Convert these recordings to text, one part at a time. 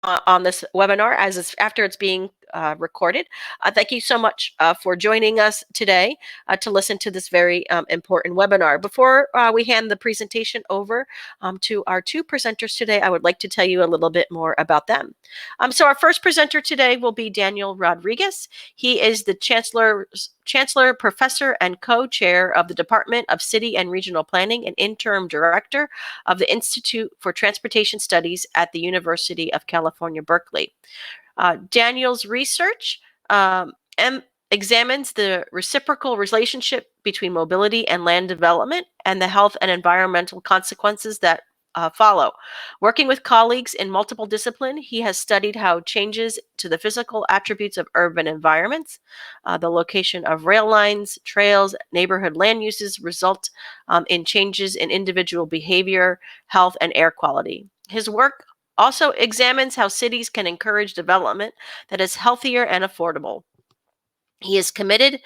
on this webinar after it's being recorded. Thank you so much for joining us today to listen to this very important webinar. Before we hand the presentation over to our two presenters today, I would like to tell you a little bit more about them. So our first presenter today will be Daniel Rodriguez. He is the Chancellor, Professor, and Co-Chair of the Department of City and Regional Planning and Interim Director of the Institute for Transportation Studies at the University of California, Berkeley. Daniel's research examines the reciprocal relationship between mobility and land development and the health and environmental consequences that follow. Working with colleagues in multiple disciplines, he has studied how changes to the physical attributes of urban environments, the location of rail lines, trails, neighborhood land uses result in changes in individual behavior, health, and air quality. His work also examines how cities can encourage development that is healthier and affordable. He is committed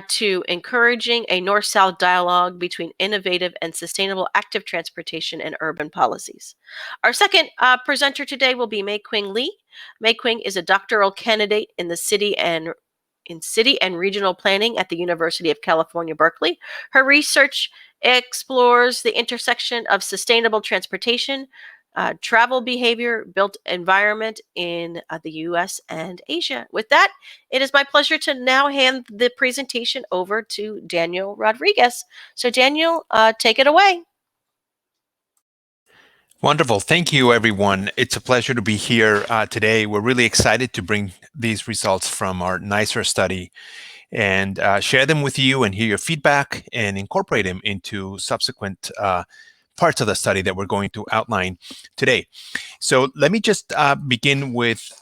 to encouraging a north-south dialogue between innovative and sustainable active transportation and urban policies. Our second presenter today will be Mei-Kwing Lee. Mei-Kwing is a doctoral candidate in city and regional planning at the University of California, Berkeley. Her research explores the intersection of sustainable transportation, travel behavior, built environment in the US and Asia. With that, it is my pleasure to now hand the presentation over to Daniel Rodriguez. So Daniel, take it away. Wonderful. Thank you, everyone. It's a pleasure to be here today. We're really excited to bring these results from our NICER study and share them with you and hear your feedback and incorporate them into subsequent parts of the study that we're going to outline today. So let me just begin with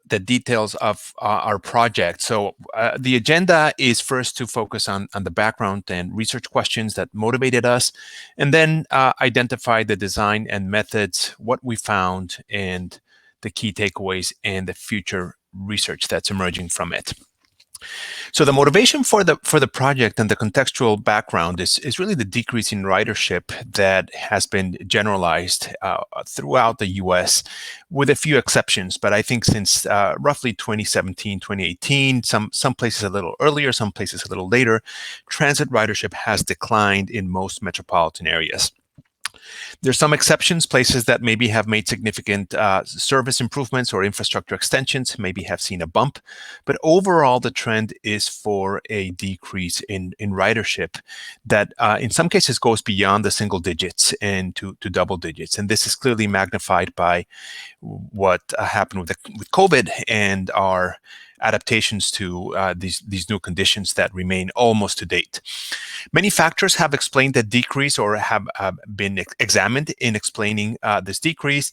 the details of our project. So the agenda is first to focus on the background and research questions that motivated us, and then identify the design and methods, what we found, and the key takeaways and the future research that's emerging from it. So the motivation for the project and the contextual background is really the decrease in ridership that has been generalized throughout the US, with a few exceptions. But I think since roughly 2017, 2018, some places a little earlier, some places a little later, transit ridership has declined in most metropolitan areas. There's some exceptions, places that maybe have made significant service improvements or infrastructure extensions, maybe have seen a bump. But overall, the trend is for a decrease in ridership that in some cases goes beyond the single digits and to double digits. And this is clearly magnified by what happened with COVID and our adaptations to these new conditions that remain almost to date. Many factors have explained the decrease or have been examined in explaining this decrease.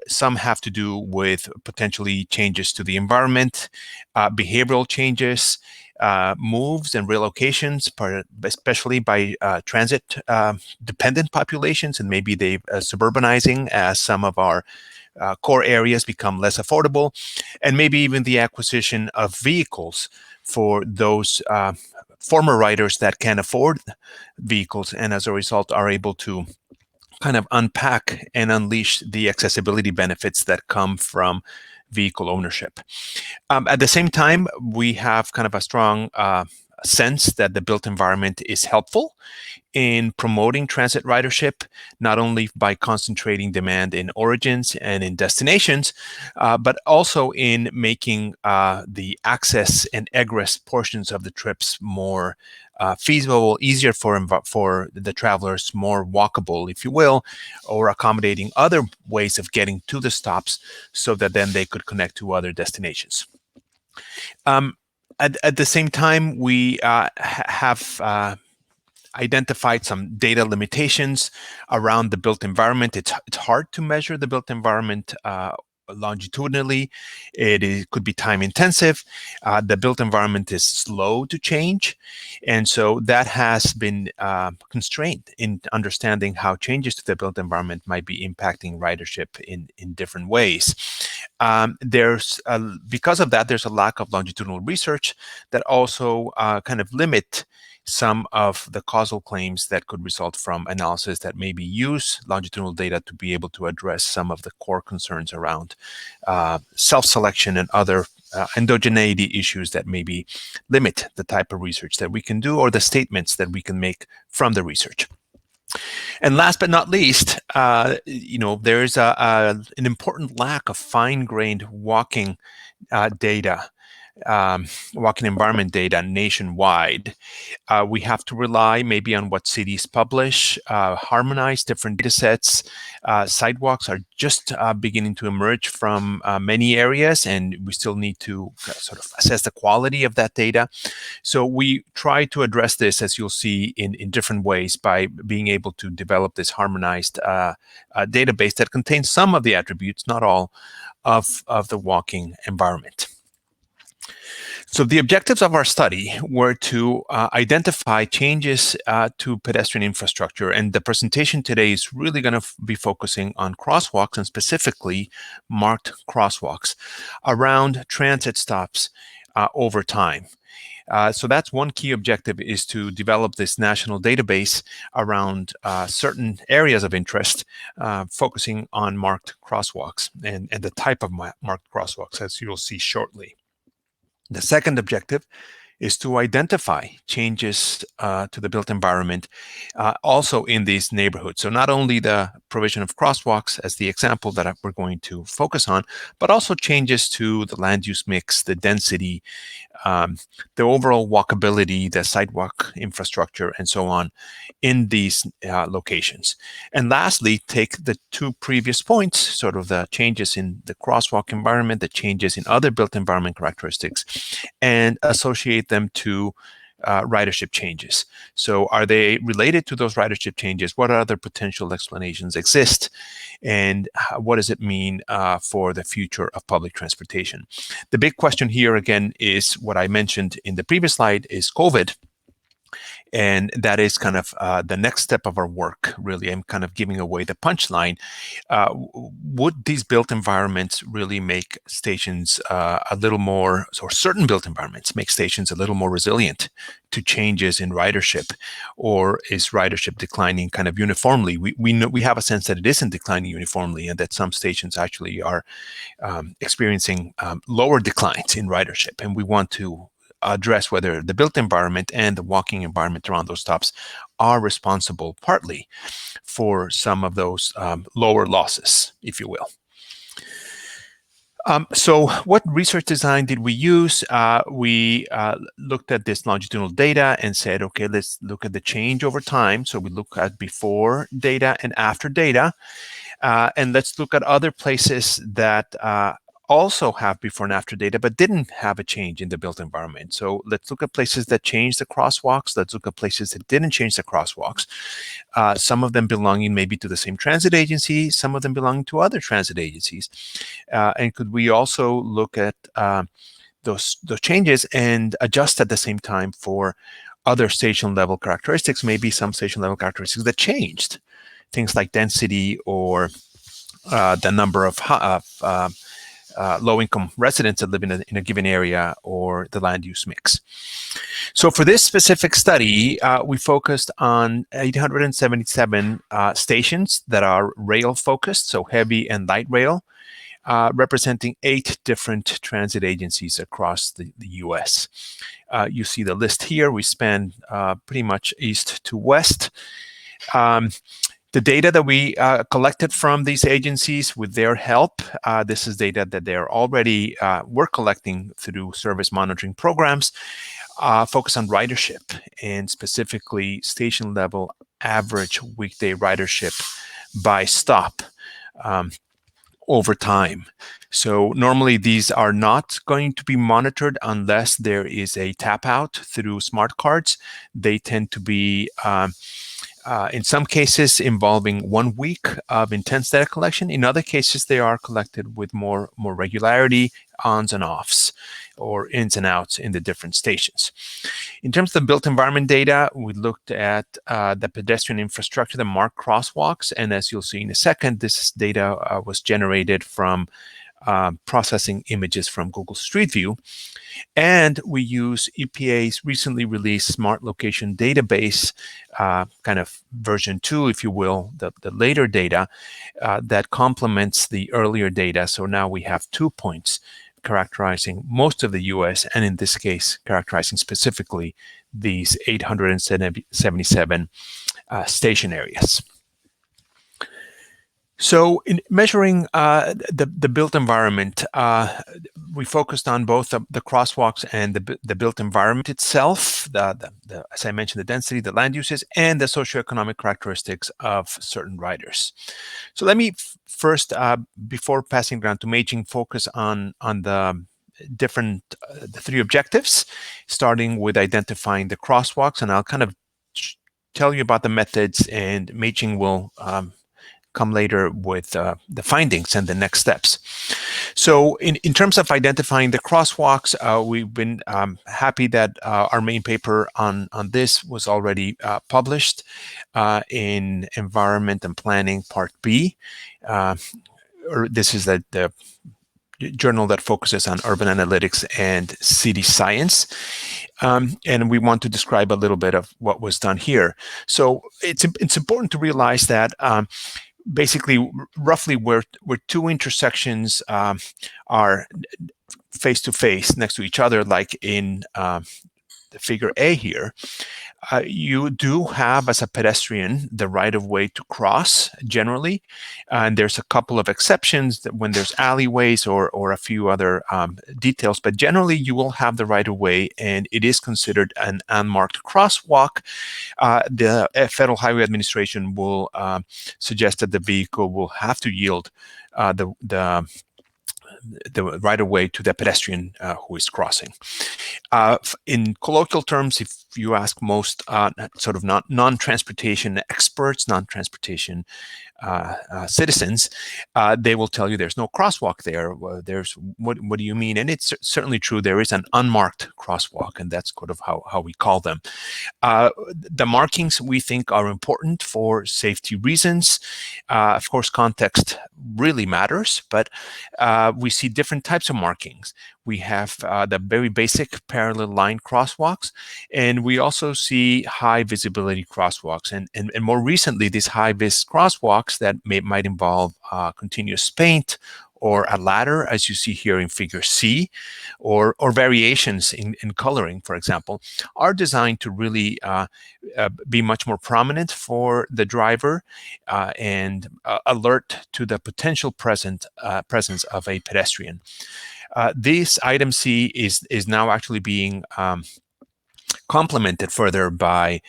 Some have to do with potentially changes to the environment, behavioral changes, moves and relocations, especially by transit-dependent populations, and maybe they suburbanizing as some of our core areas become less affordable, and maybe even the acquisition of vehicles for those former riders that can afford vehicles and as a result are able to kind of unpack and unleash the accessibility benefits that come from vehicle ownership. At the same time, we have kind of a strong sense that the built environment is helpful in promoting transit ridership, not only by concentrating demand in origins and in destinations, but also in making the access and egress portions of the trips more feasible, easier for the travelers, more walkable, if you will, or accommodating other ways of getting to the stops so that then they could connect to other destinations. At the same time, we have identified some data limitations around the built environment. It's hard to measure the built environment longitudinally. It could be time intensive. The built environment is slow to change. And so that has been constrained in understanding how changes to the built environment might be impacting ridership in different ways. Because of that, there's a lack of longitudinal research that also kind of limit some of the causal claims that could result from analysis that maybe use longitudinal data to be able to address some of the core concerns around self-selection and other endogeneity issues that maybe limit the type of research that we can do or the statements that we can make from the research. And last but not least, there's an important lack of fine-grained walking data, walking environment data nationwide. We have to rely maybe on what cities publish, harmonize different data sets. Sidewalks are just beginning to emerge from many areas, and we still need to sort of assess the quality of that data. So we try to address this, as you'll see, in different ways by being able to develop this harmonized database that contains some of the attributes, not all, of the walking environment. So the objectives of our study were to identify changes to pedestrian infrastructure, and the presentation today is really going to be focusing on crosswalks, and specifically marked crosswalks around transit stops over time. So that's one key objective, is to develop this national database around certain areas of interest, focusing on marked crosswalks and the type of marked crosswalks, as you'll see shortly. The second objective is to identify changes to the built environment also in these neighborhoods. So not only the provision of crosswalks as the example that we're going to focus on, but also changes to the land use mix, the density, the overall walkability, the sidewalk infrastructure, and so on in these locations. And lastly, take the two previous points, sort of the changes in the crosswalk environment, the changes in other built environment characteristics, and associate them to ridership changes. So are they related to those ridership changes? What other potential explanations exist? And what does it mean for the future of public transportation? The big question here, again, is what I mentioned in the previous slide, is COVID. And that is kind of the next step of our work, really. I'm kind of giving away the punchline. Would these built environments really make stations a little more, or certain built environments make stations a little more resilient to changes in ridership? Or is ridership declining kind of uniformly? We know, we have a sense that it isn't declining uniformly, and that some stations actually are experiencing lower declines in ridership. And we want to address whether the built environment and the walking environment around those stops are responsible partly for some of those lower losses, if you will. So what research design did we use? We looked at this longitudinal data and said, okay, let's look at the change over time. So we look at before data and after data. And let's look at other places that also have before and after data, but didn't have a change in the built environment. So let's look at places that changed the crosswalks. Let's look at places that didn't change the crosswalks. Some of them belonging maybe to the same transit agency, some of them belonging to other transit agencies. And could we also look at those changes and adjust at the same time for other station level characteristics, maybe some station level characteristics that changed, things like density or the number of low-income residents that live in a given area, or the land use mix. So for this specific study, we focused on 877 stations that are rail-focused, so heavy and light rail, representing 8 different transit agencies across the U.S. You see the list here. We span pretty much east to west. The data that we collected from these agencies with their help, this is data that they're already were collecting through service monitoring programs, focus on ridership, and specifically station level average weekday ridership by stop over time. So normally these are not going to be monitored unless there is a tap out through smart cards. They tend to be in some cases involving 1 week of intense data collection. In other cases, they are collected with more regularity, ons and offs, or ins and outs in the different stations. In terms of the built environment data, we looked at the pedestrian infrastructure, the marked crosswalks, and as you'll see in a second, this data was generated from processing images from Google Street View. And we use EPA's recently released Smart Location Database, kind of version 2, if you will, the later data that complements the earlier data. So now we have 2 points characterizing most of the US, and in this case, characterizing specifically these 877 station areas. So in measuring the built environment, we focused on both the crosswalks and the built environment itself, as I mentioned, the density, the land uses, and the socioeconomic characteristics of certain riders. So let me first, before passing it on to Meijing, focus on the different, the 3 objectives, starting with identifying the crosswalks, and I'll kind of tell you about the methods, and Meijing will come later with the findings and the next steps. So in terms of identifying the crosswalks, we've been happy that our main paper on this was already published in Environment and Planning Part B. This is the journal that focuses on urban analytics and city science. And we want to describe a little bit of what was done here. So it's important to realize that basically, roughly where 2 intersections are face to face next to each other, like in the figure A here, you do have, as a pedestrian, the right of way to cross generally. And there's a couple of exceptions that when there's alleyways or a few other details, but generally you will have the right of way, and it is considered an unmarked crosswalk. The Federal Highway Administration will suggest that the vehicle will have to yield the right of way to the pedestrian who is crossing. In colloquial terms, if you ask most sort of non-transportation experts, non-transportation citizens, they will tell you there's no crosswalk there. There's what do you mean? And it's certainly true. There is an unmarked crosswalk, and that's sort of how we call them. The markings we think are important for safety reasons. Of course, context really matters, but we see different types of markings. We have the very basic parallel line crosswalks, and we also see high visibility crosswalks. And more recently, these high vis crosswalks that might involve continuous paint or a ladder, as you see here in figure C, or variations in coloring, for example, are designed to really be much more prominent for the driver and alert to the potential presence of a pedestrian. This item C is now actually being complemented further by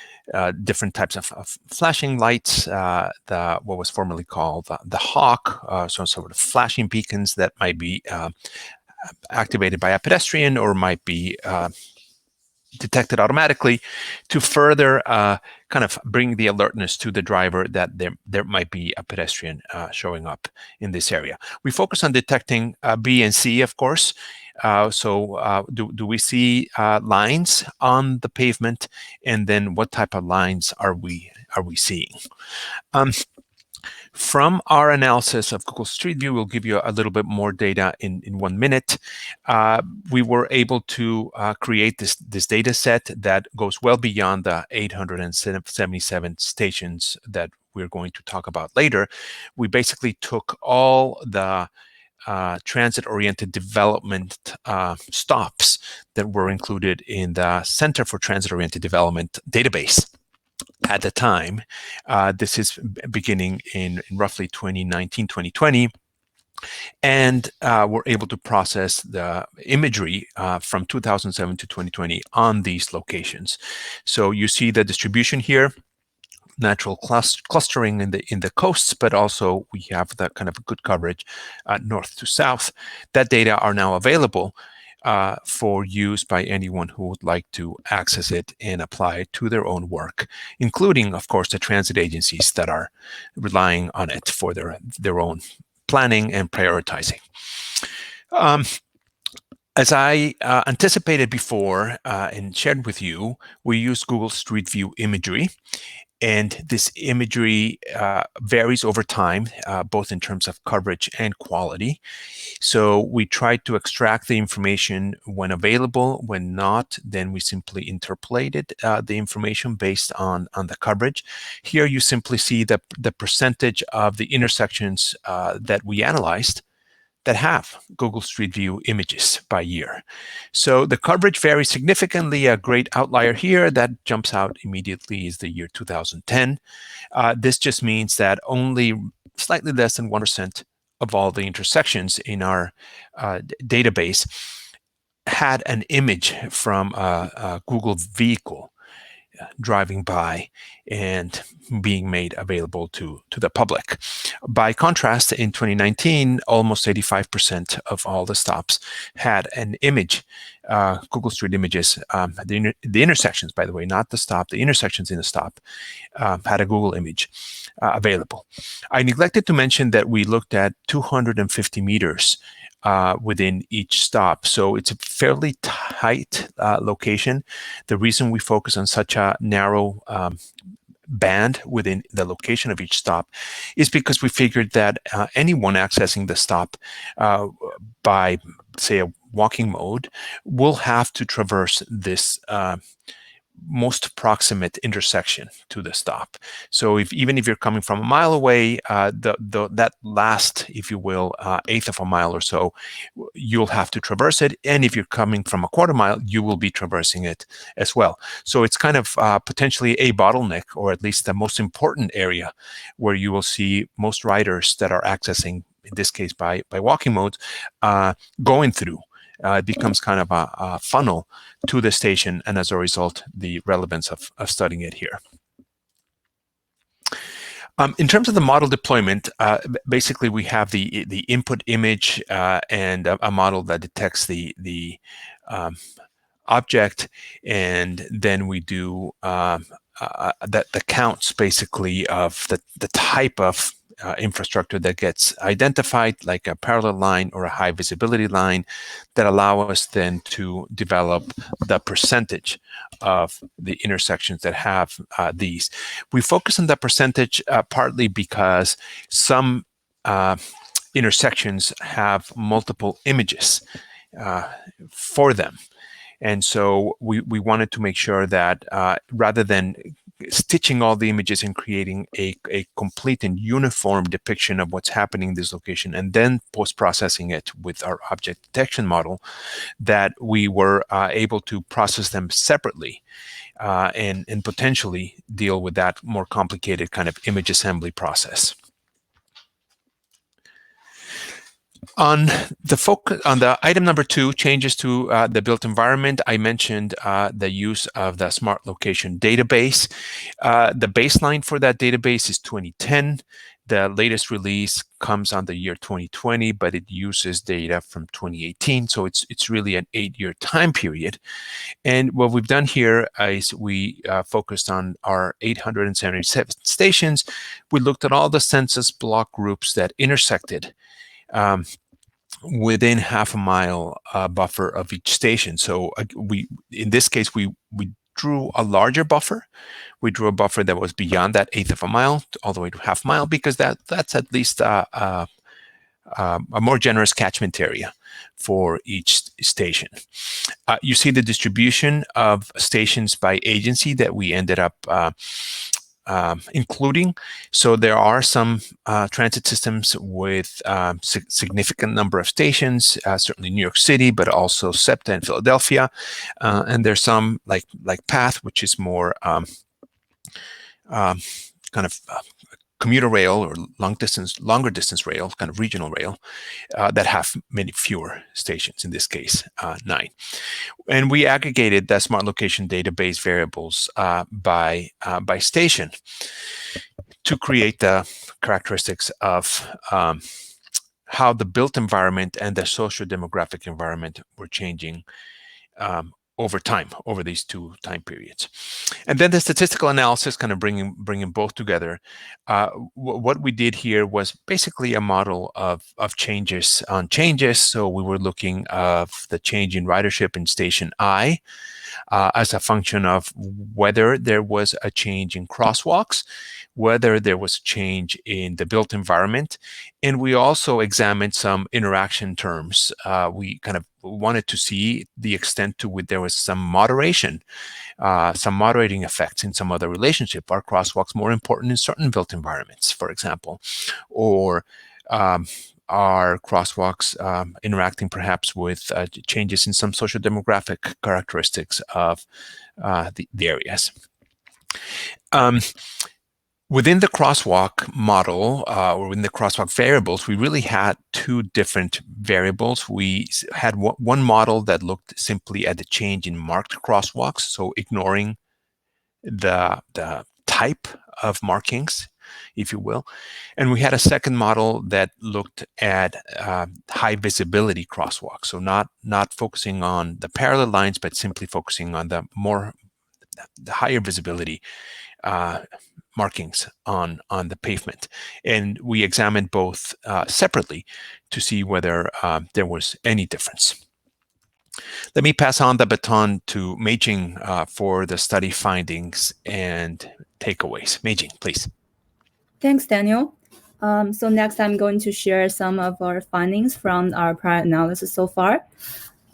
different types of flashing lights, what was formerly called the hawk, so sort of flashing beacons that might be activated by a pedestrian or might be detected automatically to further kind of bring the alertness to the driver that there might be a pedestrian showing up in this area. We focus on detecting B and C, of course. Do we see lines on the pavement, and then what type of lines are we seeing? From our analysis of Google Street View, we'll give you a little bit more data in 1 minute. We were able to create this data set that goes well beyond the 877 stations that we're going to talk about later. We basically took all the transit-oriented development stops that were included in the Center for Transit-Oriented Development database at the time. This is beginning in roughly 2019, 2020. And we're able to process the imagery from 2007 to 2020 on these locations. So you see the distribution here, natural clustering in the coasts, but also we have that kind of good coverage north to south. That data are now available for use by anyone who would like to access it and apply it to their own work, including, of course, the transit agencies that are relying on it for their own planning and prioritizing. As I anticipated before and shared with you, we use Google Street View imagery. And this imagery varies over time, both in terms of coverage and quality. So we try to extract the information when available. When not, then we simply interpolated the information based on the coverage. Here you simply see the percentage of the intersections that we analyzed that have Google Street View images by year. So the coverage varies significantly. A great outlier here that jumps out immediately is the year 2010. This just means that only slightly less than 1% of all the intersections in our database had an image from a Google vehicle driving by and being made available to the public. By contrast, in 2019, almost 85% of all the stops had an image, Google Street images. The intersections, by the way, not the stop, the intersections in the stop had a Google image available. I neglected to mention that we looked at 250 meters within each stop. So it's a fairly tight location. The reason we focus on such a narrow band within the location of each stop is because we figured that anyone accessing the stop by, say, a walking mode will have to traverse this most proximate intersection to the stop. So even if you're coming from a mile away, that last, if you will, eighth of a mile or so, you'll have to traverse it. And if you're coming from a quarter mile, you will be traversing it as well. So it's kind of potentially a bottleneck, or at least the most important area where you will see most riders that are accessing, in this case by walking modes, going through. It becomes kind of a funnel to the station, and as a result, the relevance of studying it here. In terms of the model deployment, basically we have the input image and a model that detects the object, and then we do the counts basically of the type of infrastructure that gets identified, like a parallel line or a high visibility line, that allow us then to develop the percentage of the intersections that have these. We focus on that percentage partly because some intersections have multiple images for them. And so we wanted to make sure that rather than stitching all the images and creating a complete and uniform depiction of what's happening in this location and then post-processing it with our object detection model, that we were able to process them separately and potentially deal with that more complicated kind of image assembly process. On the item number 2, changes to the built environment, I mentioned the use of the smart location database. The baseline for that database is 2010. The latest release comes on the year 2020, but it uses data from 2018. So it's really an 8-year time period. And what we've done here is we focused on our 877 stations. We looked at all the census block groups that intersected within half a mile buffer of each station. So in this case, we drew a larger buffer. We drew a buffer that was beyond that eighth of a mile, all the way to half a mile, because that's at least a more generous catchment area for each station. You see the distribution of stations by agency that we ended up including. So there are some transit systems with significant number of stations, certainly New York City, but also SEPTA and Philadelphia. And there's some like PATH, which is more kind of commuter rail or longer distance rail, kind of regional rail, that have many fewer stations, in this case, 9. And we aggregated the smart location database variables by station to create the characteristics of how the built environment and the socio-demographic environment were changing over time, over these 2 time periods. And then the statistical analysis, kind of bringing both together. What we did here was basically a model of changes on changes. So we were looking of the change in ridership in station I, as a function of whether there was a change in crosswalks, whether there was a change in the built environment, and we also examined some interaction terms. We kind of wanted to see the extent to which there was some moderation, some moderating effects in some other relationship. Are crosswalks more important in certain built environments, for example? Or are crosswalks interacting perhaps with changes in some social demographic characteristics of the areas? Within the crosswalk model, or within the crosswalk variables, we really had two different variables. We had one model that looked simply at the change in marked crosswalks, so ignoring the type of markings, if you will. And we had a second model that looked at high visibility crosswalks, so not focusing on the parallel lines, but simply focusing on the higher visibility markings on the pavement. And we examined both separately to see whether there was any difference. Let me pass on the baton to Meijing for the study findings and takeaways. Meijing, please. Thanks, Daniel. So next, I'm going to share some of our findings from our prior analysis so far.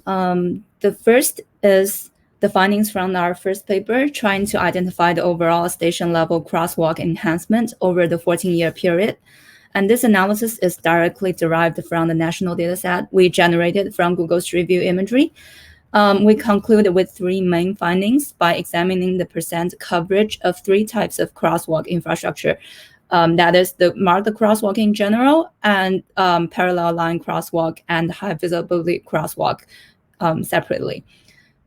The first is the findings from our first paper, trying to identify the overall station-level crosswalk enhancement over the 14-year period. And this analysis is directly derived from the national dataset we generated from Google Street View imagery. We concluded with three main findings by examining the percent coverage of three types of crosswalk infrastructure. That is the marked crosswalk in general, and parallel line crosswalk and high visibility crosswalk separately.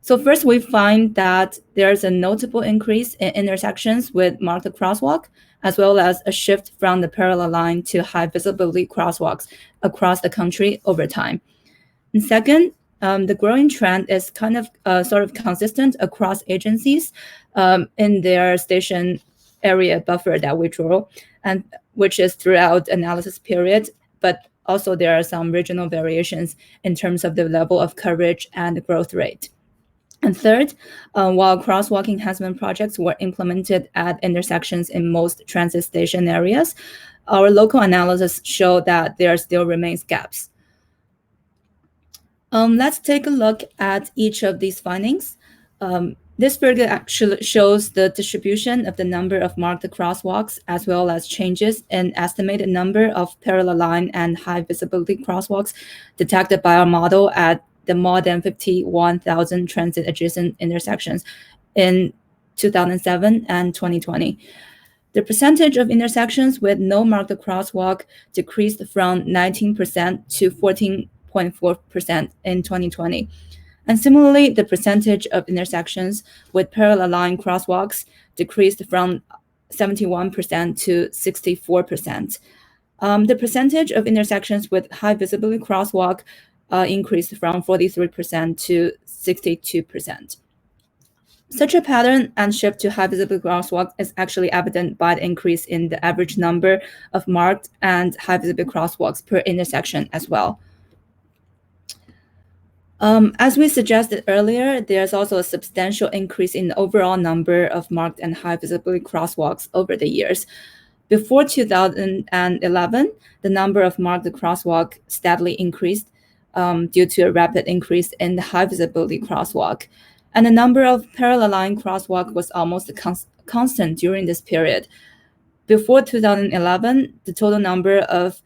So first, we find that there's a notable increase in intersections with marked crosswalk, as well as a shift from the parallel line to high visibility crosswalks across the country over time. And second, the growing trend is kind of sort of consistent across agencies in their station area buffer that we draw, and which is throughout analysis period, but also there are some regional variations in terms of the level of coverage and growth rate. And third, while crosswalk enhancement projects were implemented at intersections in most transit station areas, our local analysis showed that there still remains gaps. Let's take a look at each of these findings. This figure actually shows the distribution of the number of marked crosswalks, as well as changes in estimated number of parallel line and high visibility crosswalks detected by our model at the more than 51,000 transit adjacent intersections in 2007 and 2020. The percentage of intersections with no marked crosswalk decreased from 19% to 14.4% in 2020. And similarly, the percentage of intersections with parallel line crosswalks decreased from 71% to 64%. The percentage of intersections with high visibility crosswalk increased from 43% to 62%. Such a pattern and shift to high visibility crosswalk is actually evident by the increase in the average number of marked and high visibility crosswalks per intersection as well. As we suggested earlier, there's also a substantial increase in the overall number of marked and high visibility crosswalks over the years. Before 2011, the number of marked crosswalk steadily increased due to a rapid increase in the high visibility crosswalk. And the number of parallel line crosswalk was almost constant during this period. Before 2011, the total number of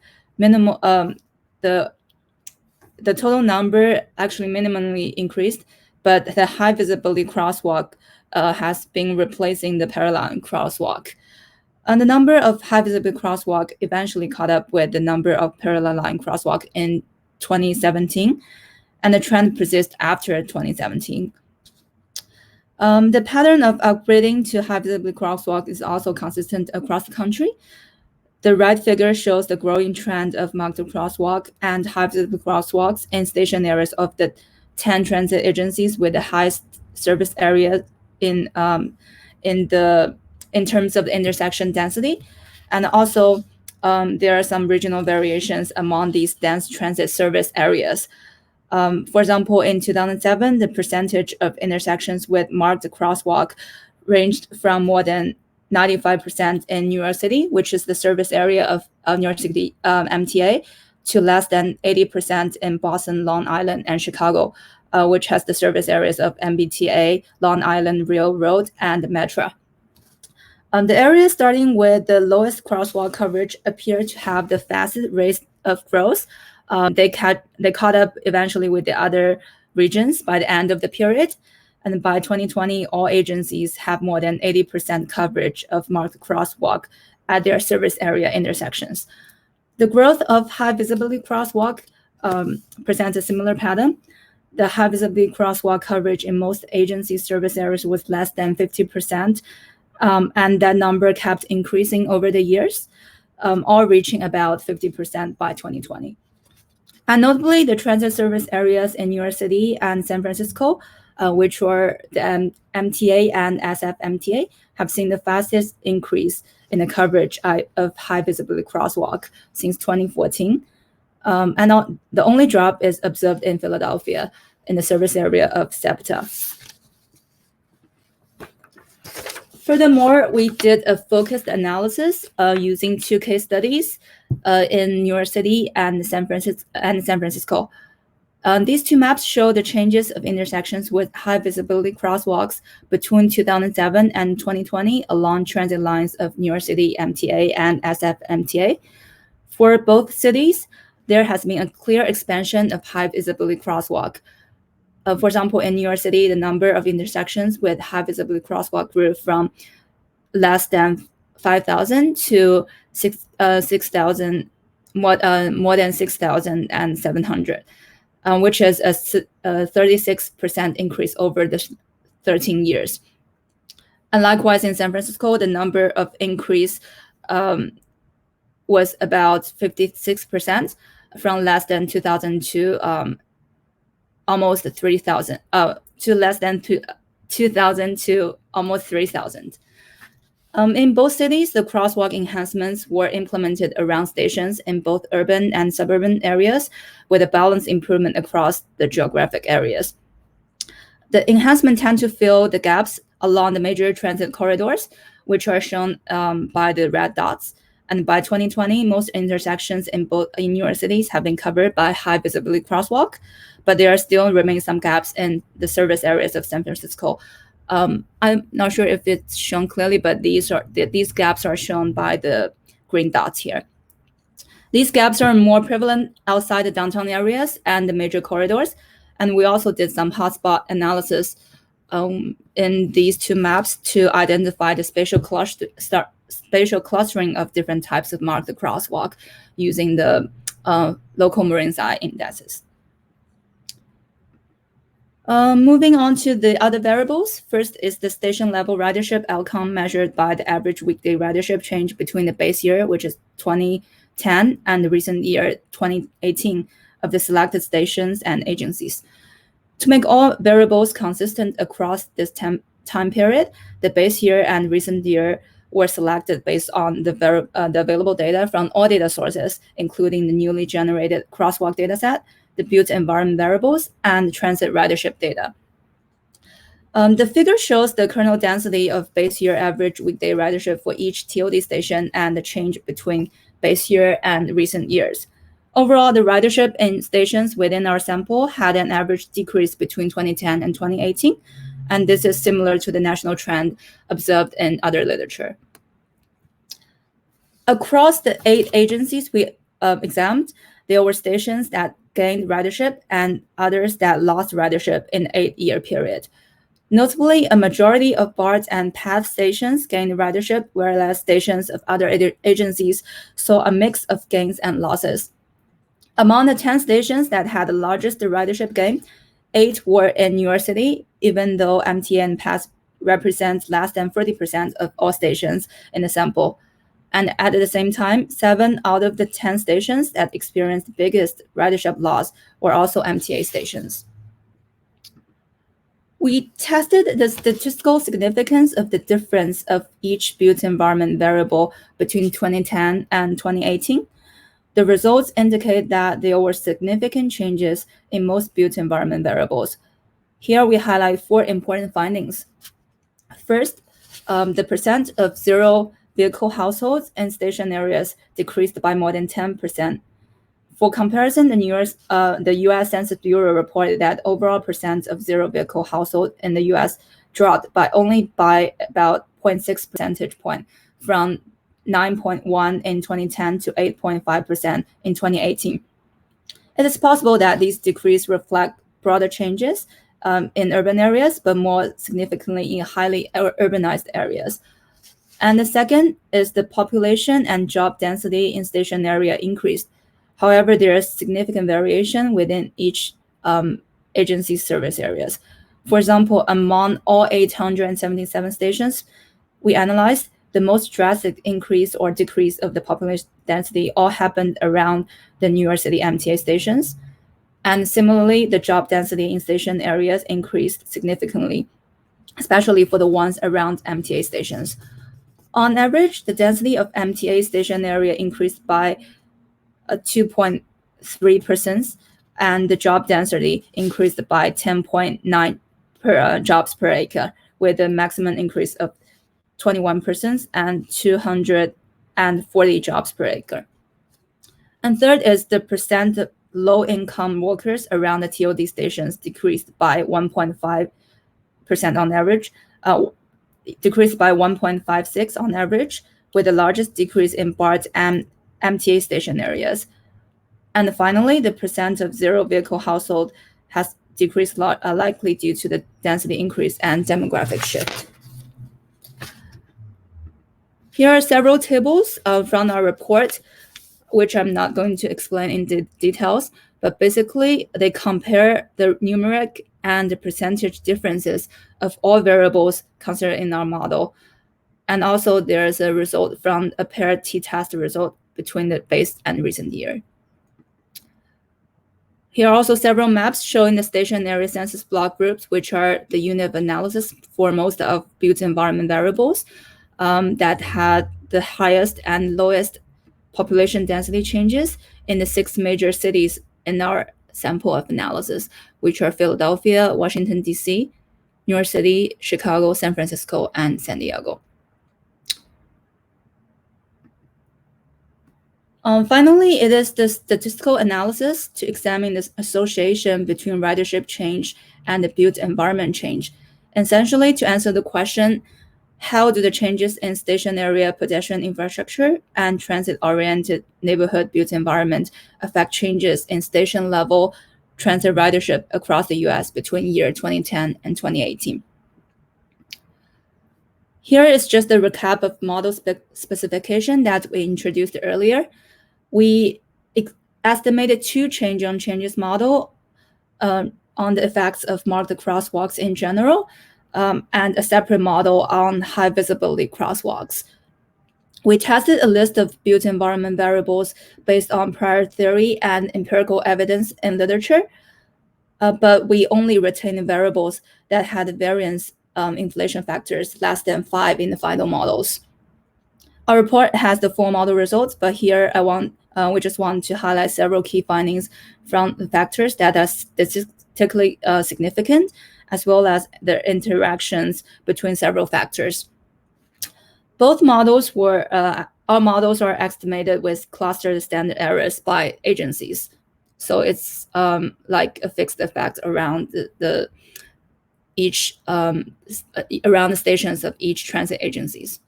the total number actually minimally increased, but the high visibility crosswalk has been replacing the parallel crosswalk. And the number of high visibility crosswalk eventually caught up with the number of parallel line crosswalk in 2017, and the trend persists after 2017. The pattern of upgrading to high visibility crosswalk is also consistent across the country. The right figure shows the growing trend of marked crosswalk and high visibility crosswalks in station areas of the 10 transit agencies with the highest service area in terms of the intersection density. And also, there are some regional variations among these dense transit service areas. For example, in 2007, the percentage of intersections with marked crosswalk ranged from more than 95% in New York City, which is the service area of New York City MTA, to less than 80% in Boston, Long Island, and Chicago, which has the service areas of MBTA, Long Island Railroad, and Metra. The areas starting with the lowest crosswalk coverage appear to have the fastest rate of growth. They caught up eventually with the other regions by the end of the period. And by 2020, all agencies have more than 80% coverage of marked crosswalk at their service area intersections. The growth of high visibility crosswalk presents a similar pattern. The high visibility crosswalk coverage in most agency service areas was less than 50%. And that number kept increasing over the years, all reaching about 50% by 2020. And notably, the transit service areas in New York City and San Francisco, which were the MTA and SF-MTA, have seen the fastest increase in the coverage of high visibility crosswalk since 2014. And the only drop is observed in Philadelphia in the service area of SEPTA. Furthermore, we did a focused analysis using 2 case studies in New York City and San Francisco. These 2 maps show the changes of intersections with high visibility crosswalks between 2007 and 2020 along transit lines of New York City MTA and SF MTA. For both cities, there has been a clear expansion of high visibility crosswalk. For example, in New York City, the number of intersections with high visibility crosswalk grew from less than 5,000 to 6,000, more than 6,700, which is a 36% increase over the 13 years. And likewise, in San Francisco, the number of increase was about 56%, from less than 2,000 to almost 3,000, to less than 2,000 to almost 3,000. In both cities, the crosswalk enhancements were implemented around stations in both urban and suburban areas, with a balanced improvement across the geographic areas. The enhancement tend to fill the gaps along the major transit corridors, which are shown by the red dots. And by 2020, most intersections in New York cities have been covered by high visibility crosswalk, but there still remain some gaps in the service areas of San Francisco. I'm not sure if it's shown clearly, but these gaps are shown by the green dots here. These gaps are more prevalent outside the downtown areas and the major corridors, and we also did some hotspot analysis in these 2 maps to identify the spatial clustering of different types of marked crosswalk using the local Marine's Eye indexes. Moving on to the other variables. First is the station level ridership outcome measured by the average weekday ridership change between the base year, which is 2010, and the recent year, 2018, of the selected stations and agencies. To make all variables consistent across this time period, the base year and recent year were selected based on the available data from all data sources, including the newly generated crosswalk dataset, the built environment variables, and transit ridership data. The figure shows the kernel density of base year average weekday ridership for each TOD station and the change between base year and recent years. Overall, the ridership in stations within our sample had an average decrease between 2010 and 2018, and this is similar to the national trend observed in other literature. Across the 8 agencies we examined, there were stations that gained ridership and others that lost ridership in an 8-year period. Notably, a majority of BART and PATH stations gained ridership, whereas stations of other agencies saw a mix of gains and losses. Among the 10 stations that had the largest ridership gain, 8 were in New York City, even though MTA and PATH represent less than 30% of all stations in the sample. And at the same time, 7 out of the 10 stations that experienced the biggest ridership loss were also MTA stations. We tested the statistical significance of the difference of each built environment variable between 2010 and 2018. The results indicate that there were significant changes in most built environment variables. Here we highlight 4 important findings. First, the percent of zero vehicle households in station areas decreased by more than 10%. For comparison, the U.S. Census Bureau reported that overall percent of zero vehicle household in the U.S. dropped only by about 0.6 percentage point, from 9.1 in 2010 to 8.5% in 2018. It is possible that these decreases reflect broader changes in urban areas, but more significantly in highly urbanized areas. And the second is the population and job density in station area increased. However, there is significant variation within each agency's service areas. For example, among all 877 stations we analyzed, the most drastic increase or decrease of the population density all happened around the New York City MTA stations. And similarly, the job density in station areas increased significantly, especially for the ones around MTA stations. On average, the density of MTA station area increased by 2.3%, and the job density increased by 10.9 jobs per acre, with a maximum increase of 21% and 240 jobs per acre. And third is the percent of low-income workers around the TOD stations decreased by 1.5% on average, decreased by 1.56 on average, with the largest decrease in BART and MTA station areas. And finally, the percent of zero vehicle household has decreased likely due to the density increase and demographic shift. Here are several tables from our report, which I'm not going to explain in details, but basically they compare the numeric and the percentage differences of all variables considered in our model. And also there's a result from a paired t-test result between the base and recent year. Here are also several maps showing the station area census block groups, which are the unit of analysis for most of built environment variables that had the highest and lowest population density changes in the 6 major cities in our sample of analysis, which are Philadelphia, Washington, D.C., New York City, Chicago, San Francisco, and San Diego. Finally, it is the statistical analysis to examine the association between ridership change and the built environment change, essentially to answer the question, how do the changes in station area pedestrian infrastructure and transit-oriented neighborhood built environment affect changes in station-level transit ridership across the U.S. between year 2010 and 2018? Here is just a recap of model specification that we introduced earlier. We estimated 2 change-on-changes model on the effects of marked crosswalks in general, and a separate model on high visibility crosswalks. We tested a list of built environment variables based on prior theory and empirical evidence in literature, but we only retained variables that had variance inflation factors less than 5 in the final models. Our report has the full model results, but here we just want to highlight several key findings from the factors that are statistically significant, as well as their interactions between several factors. Both models our models are estimated with clustered standard errors by agencies. So it's like a fixed effect around around the stations of each transit agencies.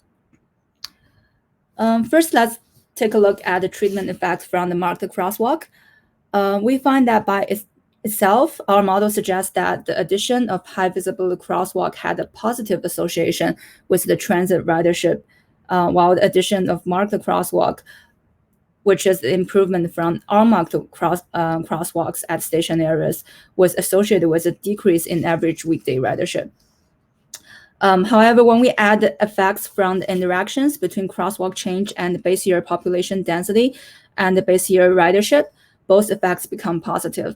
First, let's take a look at the treatment effect from the marked crosswalk. We find that by itself, our model suggests that the addition of high visibility crosswalk had a positive association with the transit ridership, while the addition of marked crosswalk, which is the improvement from unmarked crosswalks at station areas, was associated with a decrease in average weekday ridership. However, when we add the effects from the interactions between crosswalk change and the base year population density and the base year ridership, both effects become positive.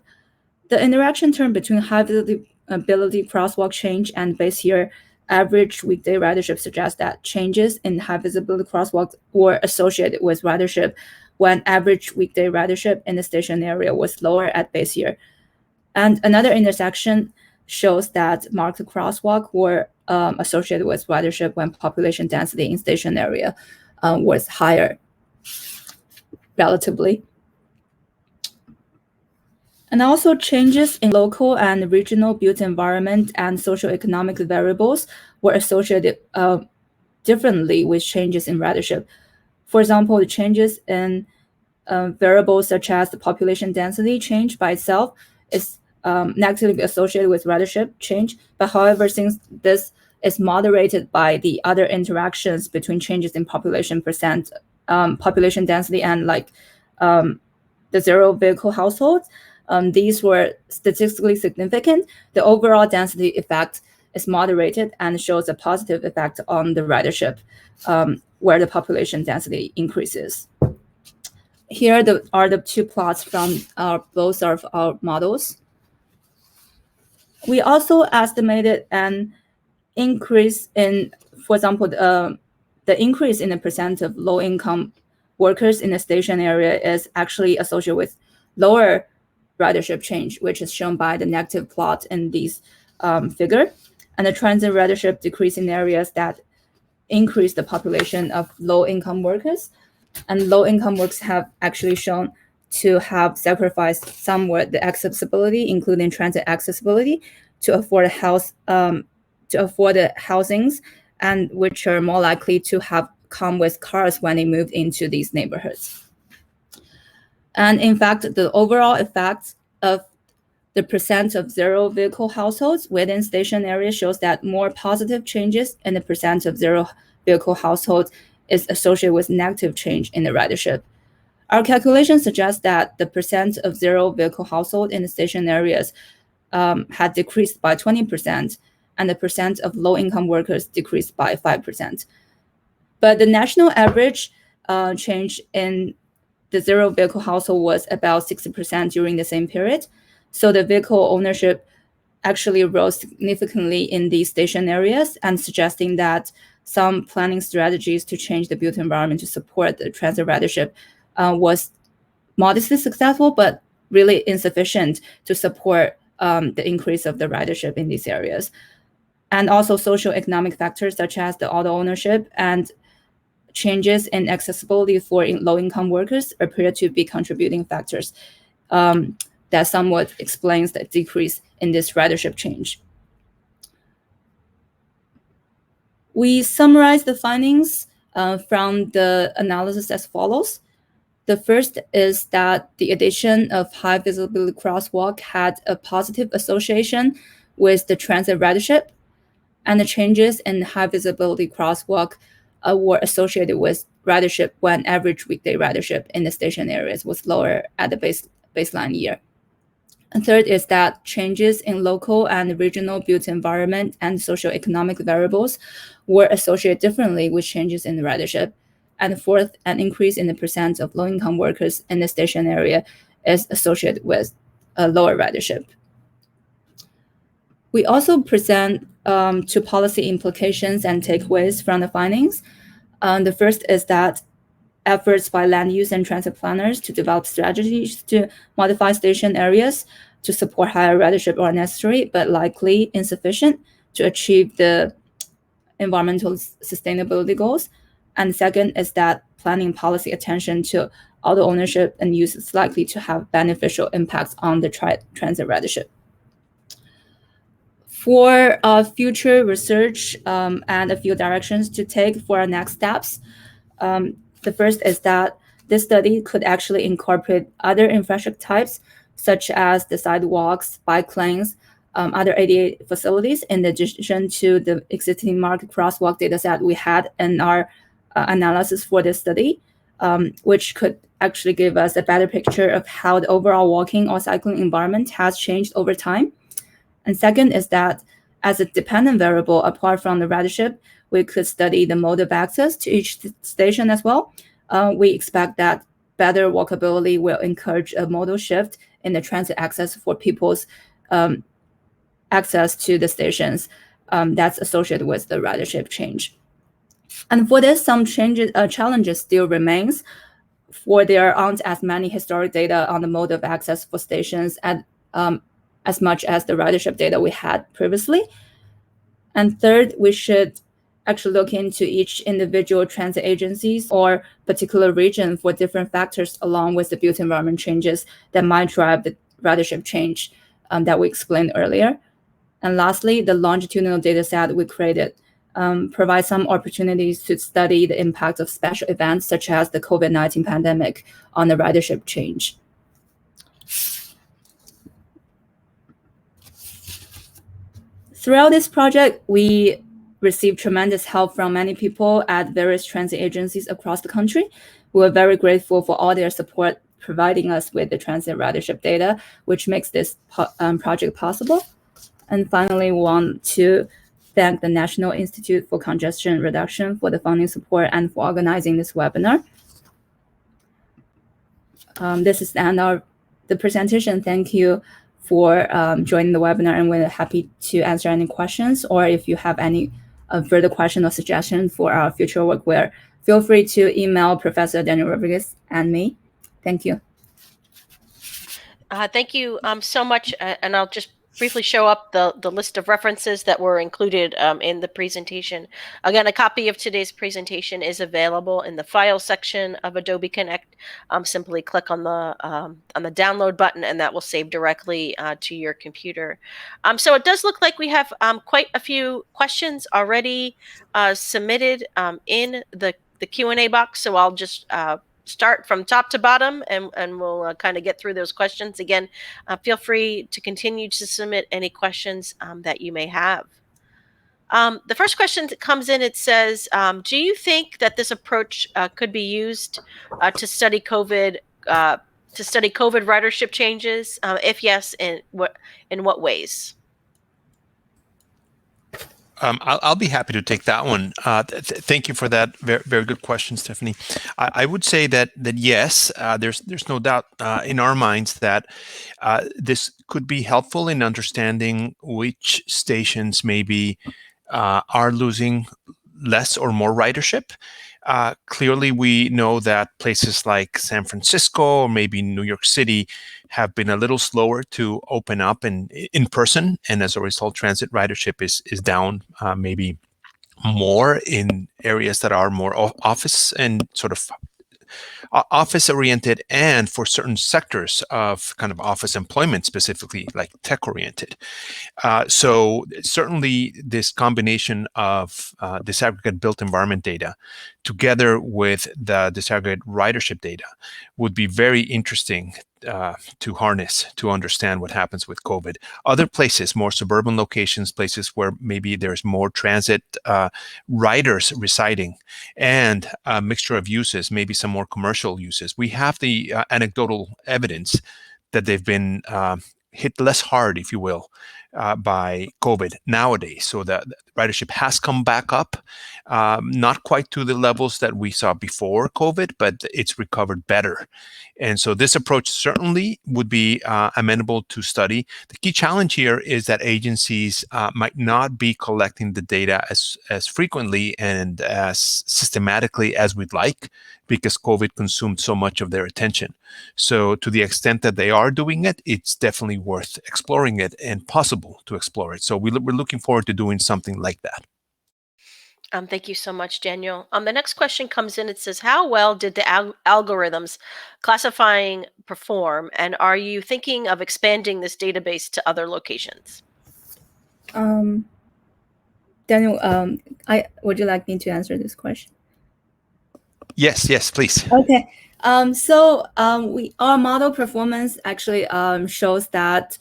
The interaction term between high visibility crosswalk change and base year average weekday ridership suggests that changes in high visibility crosswalks were associated with ridership, when average weekday ridership in the station area was lower at base year. And another intersection shows that marked crosswalk were associated with ridership when population density in station area was higher relatively. And also changes in local and regional built environment and socioeconomic variables were associated differently with changes in ridership. For example, the changes in variables such as the population density change by itself is negatively associated with ridership change. But however, since this is moderated by the other interactions between changes in population density and the zero vehicle households, these were statistically significant. The overall density effect is moderated and shows a positive effect on the ridership where the population density increases. Here are the two plots from both of our models. We also estimated an increase in, for example, the increase in the percent of low-income workers in the station area is actually associated with lower ridership change, which is shown by the negative plot in this figure. And the transit ridership decrease in areas that increase the population of low-income workers. And low-income workers have actually shown to have sacrificed somewhat the accessibility, including transit accessibility, to afford the housings, and which are more likely to have come with cars when they moved into these neighborhoods. And in fact, the overall effect of the percent of zero vehicle households within station areas shows that more positive changes in the percent of zero vehicle households is associated with negative change in the ridership. Our calculations suggest that the percent of zero vehicle household in the station areas had decreased by 20%, and the percent of low-income workers decreased by 5%. But the national average change in the zero vehicle household was about 60% during the same period. So the vehicle ownership actually rose significantly in these station areas, and suggesting that some planning strategies to change the built environment to support the transit ridership was modestly successful, but really insufficient to support the increase of the ridership in these areas. And also socioeconomic factors such as the auto ownership and changes in accessibility for low-income workers appear to be contributing factors that somewhat explains the decrease in this ridership change. We summarize the findings from the analysis as follows. The first is that the addition of high visibility crosswalk had a positive association with the transit ridership, and the changes in high visibility crosswalk were associated with ridership when average weekday ridership in the station areas was lower at the baseline year. And third is that changes in local and regional built environment and socioeconomic variables were associated differently with changes in the ridership. And fourth, an increase in the percent of low-income workers in the station area is associated with a lower ridership. We also present two policy implications and takeaways from the findings. The first is that efforts by land use and transit planners to develop strategies to modify station areas to support higher ridership are necessary, but likely insufficient to achieve the environmental sustainability goals. And second is that planning policy attention to auto ownership and use is likely to have beneficial impacts on the transit ridership. For future research and a few directions to take for our next steps, the first is that this study could actually incorporate other infrastructure types, such as the sidewalks, bike lanes, other ADA facilities, in addition to the existing market crosswalk dataset we had in our analysis for this study, which could actually give us a better picture of how the overall walking or cycling environment has changed over time. And second is that as a dependent variable, apart from the ridership, we could study the mode of access to each station as well. We expect that better walkability will encourage a modal shift in the transit access for people's access to the stations that's associated with the ridership change. And for this, some challenges still remains. for there aren't as many historic data on the mode of access for stations as much as the ridership data we had previously. And third, we should actually look into each individual transit agencies or particular region for different factors along with the built environment changes that might drive the ridership change that we explained earlier. And lastly, the longitudinal data set we created provides some opportunities to study the impact of special events such as the COVID-19 pandemic on the ridership change. Throughout this project, we received tremendous help from many people at various transit agencies across the country. We were very grateful for all their support providing us with the transit ridership data, which makes this project possible. And finally, we want to thank the National Institute for Congestion Reduction for the funding support and for organizing this webinar. This is the end of the presentation. Thank you for joining the webinar, and we're happy to answer any questions, or if you have any further question or suggestion for our future work, feel free to email Professor Daniel Rodriguez and me. Thank you. Thank you so much, and I'll just briefly show up the list of references that were included in the presentation. Again, a copy of today's presentation is available in the file section of Adobe Connect. Simply click on the download button, and that will save directly to your computer. So it does look like we have quite a few questions already submitted in the Q&A box. So I'll just start from top to bottom, and we'll kind of get through those questions. Again, feel free to continue to submit any questions that you may have. The first question that comes in, it says, do you think that this approach could be used to study COVID ridership changes? If yes, in what ways? I'll be happy to take that one. Thank you for that. Very, very good question, Stephanie. I would say that yes, there's no doubt in our minds that this could be helpful in understanding which stations maybe are losing less or more ridership. Clearly, we know that places like San Francisco or maybe New York City have been a little slower to open up in person, and as a result, transit ridership is down maybe more in areas that are more office and sort of office oriented, and for certain sectors of kind of office employment, specifically like tech oriented. So certainly this combination of disaggregated built environment data together with the disaggregated ridership data would be very interesting to harness to understand what happens with COVID. Other places, more suburban locations, places where maybe there's more transit riders residing, and a mixture of uses, maybe some more commercial uses. We have the anecdotal evidence that they've been hit less hard, if you will, by COVID nowadays. So the ridership has come back up, not quite to the levels that we saw before COVID, but it's recovered better. And so this approach certainly would be amenable to study. The key challenge here is that agencies might not be collecting the data as frequently and as systematically as we'd like, because COVID consumed so much of their attention. So to the extent that they are doing it, it's definitely worth exploring it and possible to explore it. So we're looking forward to doing something like that. Thank you so much, Daniel. The next question comes in. It says, how well did the algorithms classifying perform, and are you thinking of expanding this database to other locations? Daniel, would you like me to answer this question? Yes, please. Okay. So our model performance actually shows that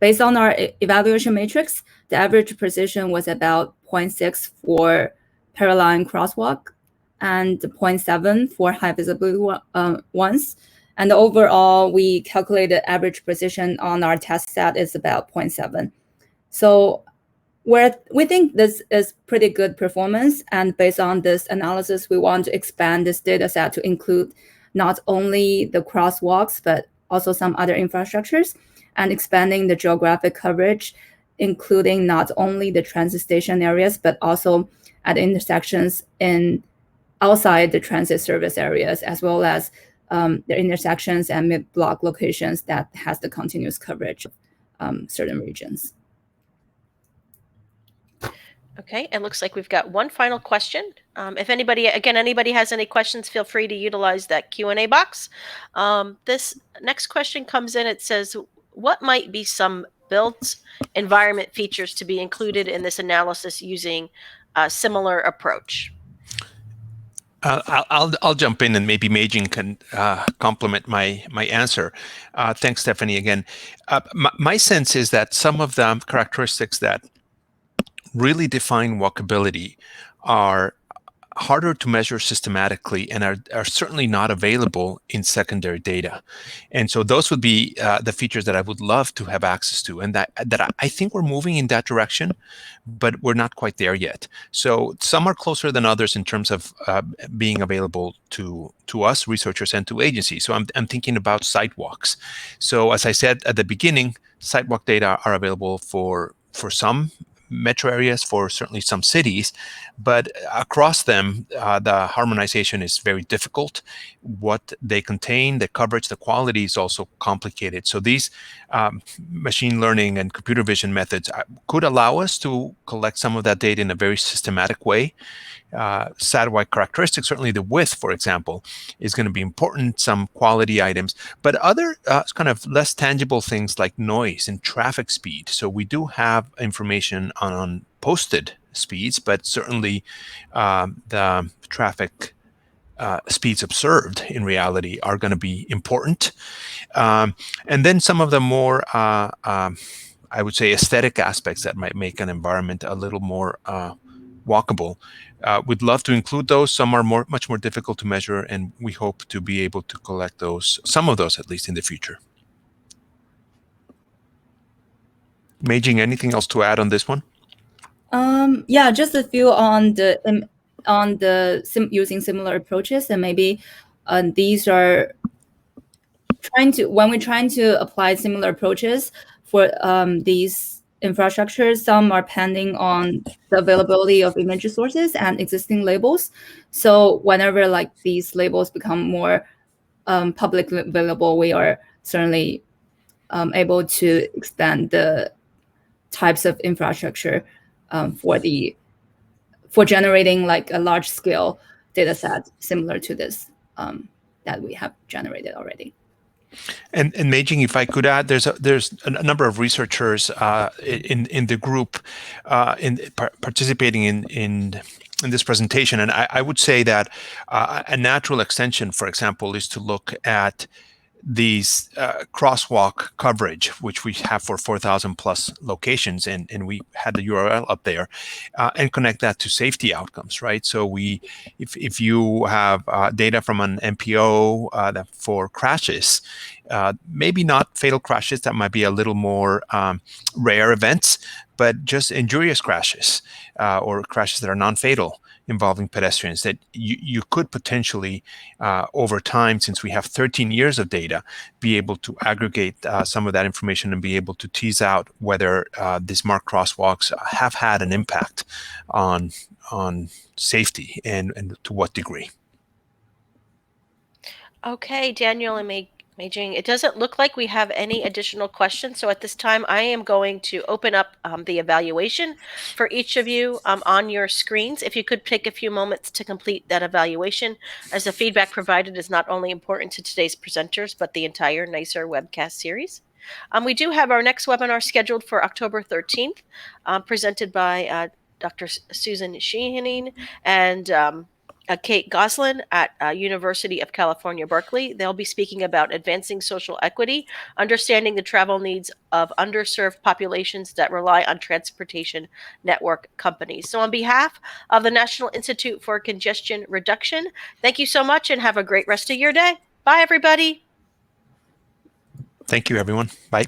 based on our evaluation matrix, the average precision was about 0.6 for Paraline crosswalk and 0.7 for high visibility ones. And overall, we calculated average precision on our test set is about 0.7. So we think this is pretty good performance. And based on this analysis, we want to expand this data set to include not only the crosswalks, but also some other infrastructures, and expanding the geographic coverage, including not only the transit station areas, but also at intersections in outside the transit service areas, as well as the intersections and mid-block locations that has the continuous coverage of certain regions. Okay, it looks like we've got one final question. If anybody has any questions, feel free to utilize that Q&A box. This next question comes in. It says, what might be some built environment features to be included in this analysis using a similar approach? I'll jump in, and maybe Meijing can complement my answer. Thanks, Stephanie, again. My sense is that some of the characteristics that really define walkability are harder to measure systematically and are certainly not available in secondary data. And so those would be the features that I would love to have access to, and that I think we're moving in that direction, but we're not quite there yet. So some are closer than others in terms of being available to us researchers and to agencies. So I'm thinking about sidewalks. So as I said at the beginning, sidewalk data are available for some metro areas, for certainly some cities, but across them, the harmonization is very difficult. What they contain, the coverage, the quality is also complicated. So these machine learning and computer vision methods could allow us to collect some of that data in a very systematic way. Satellite characteristics, certainly the width, for example, is going to be important, some quality items, but other kind of less tangible things like noise and traffic speed. So we do have information on posted speeds, but certainly the traffic speeds observed in reality are going to be important. And then some of the more, I would say, aesthetic aspects that might make an environment a little more walkable. We'd love to include those. Some are much more difficult to measure, and we hope to be able to collect those, some of those at least, in the future. Meijing, anything else to add on this one? Yeah, just a few on using similar approaches, and maybe these are when we're trying to apply similar approaches for these infrastructures, some are depending on the availability of image sources and existing labels. So whenever like these labels become more publicly available, we are certainly able to expand the types of infrastructure for generating like a large scale data set similar to this that we have generated already. And Meijing, if I could add, there's a number of researchers in the group participating in this presentation, and I would say that a natural extension, for example, is to look at these crosswalk coverage, which we have for 4,000 plus locations, and we had the URL up there, and connect that to safety outcomes, right? So if you have data from an MPO for crashes, maybe not fatal crashes, that might be a little more rare events, but just injurious crashes or crashes that are non-fatal involving pedestrians, that you could potentially, over time, since we have 13 years of data, be able to aggregate some of that information and be able to tease out whether these marked crosswalks have had an impact on safety and to what degree. Okay, Daniel and Meijing, it doesn't look like we have any additional questions. So at this time, I am going to open up the evaluation for each of you on your screens. If you could take a few moments to complete that evaluation, as the feedback provided is not only important to today's presenters, but the entire NICER webcast series. We do have our next webinar scheduled for October 13th, presented by Dr. Susan Sheehanin and Kate Goslin at University of California, Berkeley. They'll be speaking about advancing social equity, understanding the travel needs of underserved populations that rely on transportation network companies. So on behalf of the National Institute for Congestion Reduction, thank you so much and have a great rest of your day. Bye, everybody. Thank you, everyone. Bye.